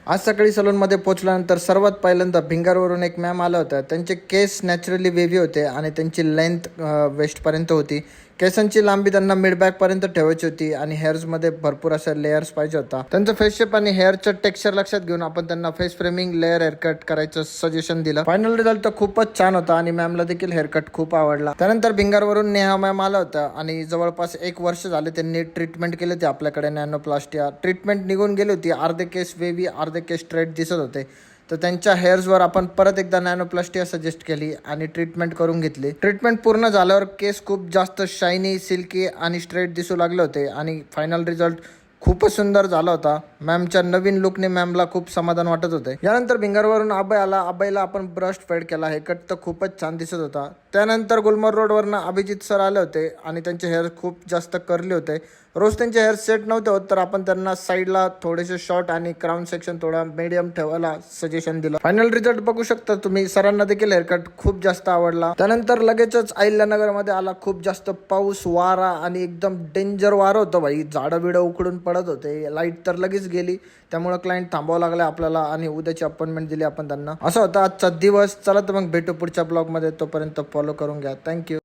आज सकाळी सलूनमध्ये पोहोचल्यानंतर सर्वात पहिल्यांदा भिंगारवरून एक मॅम आला होता. त्यांचे केस नॅचरली वेव्ही होते आणि त्यांची लेंथ वेस्टपर्यंत होती. केसांची लांबी त्यांना मिड बॅकपर्यंत ठेवायची होती आणि हेअर्समध्ये भरपूर असे लेयर्स पाहिजे होता. त्यांचं फेस शेप आणि हेअरचं टेक्स्चर लक्षात घेऊन आपण त्यांना फेस फ्रेमिंग लेअर हेअरकट करायचं सजेशन दिलं. फायनल रिझल्ट तर खूपच छान होता आणि मॅमला देखील हेअरकट खूप आवडला. त्यानंतर भिंगारवरून नेहा मॅम आला होता आणि जवळपास 1 वर्ष झाले त्यांनी ट्रीटमेंट केली होती आपल्याकडे. नॅनोप्लास्टिया ट्रीटमेंट निघून गेली होती. अर्धे केस वेव्ही अर्धे केस स्ट्रेट दिसत होते. तर त्यांच्या हेअर्सवर आपण परत एकदा नॅनोप्लास्टिया सजेस्ट केली आणि ट्रीटमेंट करून घेतली. ट्रीटमेंट पूर्ण झाल्यावर केस खूप जास्त शायनी, सिल्की आणि स्ट्रेट दिसू लागले होते आणि फायनल रिझल्ट खूपच सुंदर झाला होता. मॅमच्या नवीन लुकने मॅमला खूप समाधान वाटत होते. यानंतर भिंगारवरून अभय आला. अभयला आपण ब्रश फेड केला. हेअरकट तर खूपच छान दिसत होता. त्यानंतर गुलमर्ग रोडवरनं अभिजित सर आले होते आणि त्यांचे हेअर खूप जास्त कर्ली होते. रोज त्यांचे हेअर सेट नव्हते होत, तर आपण त्यांना साईडला थोडेसे शॉर्ट आणि क्राऊन सेक्शन थोडा मीडियम ठेवायला सजेशन दिलं. फायनल रिझल्ट बघू शकता तुम्ही. सरांना देखील हेअरकट खूप जास्त आवडला. त्यानंतर लगेचच अहिल्यानगरमध्ये आला. खूप जास्त पाऊस, वारा आणि एकदम डेंजर वारं होतं भाई. झाडं बिडं उकडून पडत होते. लाईट तर लगेच गेली. त्यामुळे क्लायंट थांबावं लागलं आपल्याला आणि उद्याची अपॉइंटमेंट दिली आपण त्यांना. असा होता आजचा दिवस. चला तर मग भेटू पुढच्या ब्लॉगमध्ये. तोपर्यंत फॉलो करून घ्या. थँक्यू.